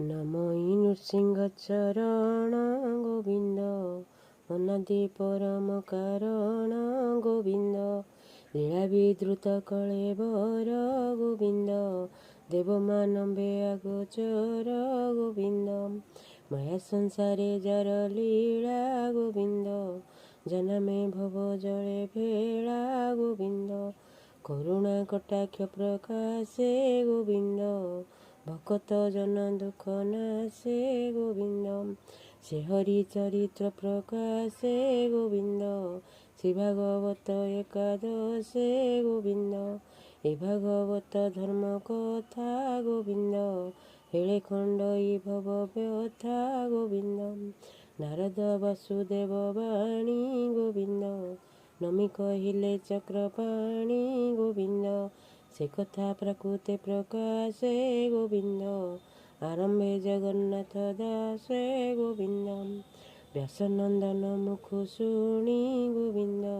ନମଇ ନୃସିଂହ ଚରଣ ଗୋବିନ୍ଦ, ଅନାଦି ପରମ କାରଣ ଗୋବିନ୍ଦ, ଲୀଳା ବିଦ୍ରୁତ କଳେବର ଗୋବିନ୍ଦ, ଦେବମାନବେ ଆଗୋଚର ଗୋବିନ୍ଦ, ମାୟା ସଂସାରେ ଯାର ଲୀଳା ଗୋବିନ୍ଦ, ଜନମେ ଭବ ଜଳେ ଭେଳା ଗୋବିନ୍ଦ, କରୁଣା କଟାକ୍ଷ ପ୍ରକାଶେ ଗୋବିନ୍ଦ, ଭକତ ଜନ ଦୁଃଖ ନାଶେ ଗୋବିନ୍ଦ, ସେ ହରି ଚରିତ୍ର ପ୍ରକାଶେ ଗୋବିନ୍ଦ, ଶ୍ରୀ ଭାଗବତ ଏକାଦଶେ ଗୋବିନ୍ଦ, ଏ ଭାଗବତ ଧର୍ମ କଥା ଗୋବିନ୍ଦ, ହେଳେ ଖଣ୍ଡଇ ଭବ ବ୍ୟଥା ଗୋବିନ୍ଦ, ନାରଦ ବାସୁଦେବ ବାଣୀ ଗୋବିନ୍ଦ, ନମି କହିଲେ ଚକ୍ରପାଣୀ ଗୋବିନ୍ଦ, ସେ କଥା ପ୍ରାକୃତେ ପ୍ରକାଶେ ଗୋବିନ୍ଦ, ଆରମ୍ଭେ ଜଗନ୍ନାଥ ଦାସେ ଗୋବିନ୍ଦ, ବ୍ୟାସନନ୍ଦନ ମୁଖ ଶୁଣି ଗୋବିନ୍ଦ,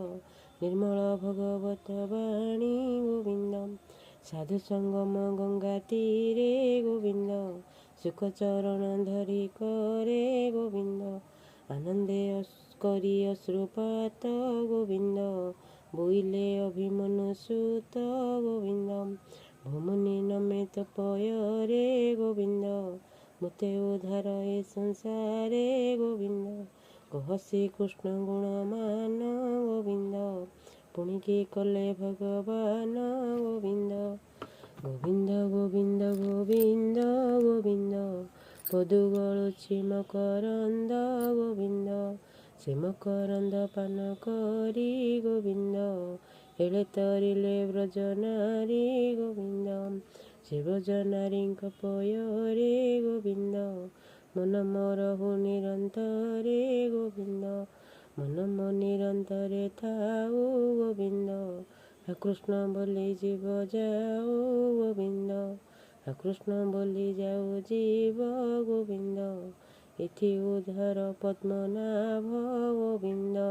ନିର୍ମଳ ଭଗବତ ବାଣୀ ଗୋବିନ୍ଦ, ସାଧୁ ସଙ୍ଗମ ଗଙ୍ଗା ତୀରେ ଗୋବିନ୍ଦ, ସୁଖ ଚରଣ ଧରି କରେ ଗୋବିନ୍ଦ, ଆନନ୍ଦେ କରି ଅଶ୍ରୁପାତ ଗୋବିନ୍ଦ, ବୋଇଲେ ଅଭିମନ୍ୟୁ ସୁତ ଗୋବିନ୍ଦ, ଭୂମୁନି ନମେ ତପୟରେ ଗୋବିନ୍ଦ, ମୋତେ ଉଦ୍ଧାର ଏ ସଂସାରେ ଗୋବିନ୍ଦ, କହ ଶ୍ରୀକୃଷ୍ଣ ଗୁଣମାନ ଗୋବିନ୍ଦ, ପୁଣି କି କଲେ ଭଗବାନ ଗୋବିନ୍ଦ, ଗୋବିନ୍ଦ ଗୋବିନ୍ଦ ଗୋବିନ୍ଦ ଗୋବିନ୍ଦ, ପଦୁ ଗଳୁଛି ମକରନ୍ଦ ଗୋବିନ୍ଦ, ସେ ମକରନ୍ଦ ପାନ କରି ଗୋବିନ୍ଦ, ହେଳେ ତରିଲେ ବ୍ରଜନାରୀ ଗୋବିନ୍ଦ, ସେ ବ୍ରଜନାରୀଙ୍କ ପୟରେ ଗୋବିନ୍ଦ, ମନ ମରହୁ ନିରନ୍ତରେ ଗୋବିନ୍ଦ, ମନ ମୋ ନିରନ୍ତରେ ଥାଉ ଗୋବିନ୍ଦ, କୃଷ୍ଣ ବୋଲି ଯିବ ଯାଉ ଗୋବିନ୍ଦ, କୃଷ୍ଣ ବୋଲି ଯାଉ ଯିବ ଗୋବିନ୍ଦ, ଏଥି ଉଦ୍ଧାର ପଦ୍ମନାଭ ଗୋବିନ୍ଦ।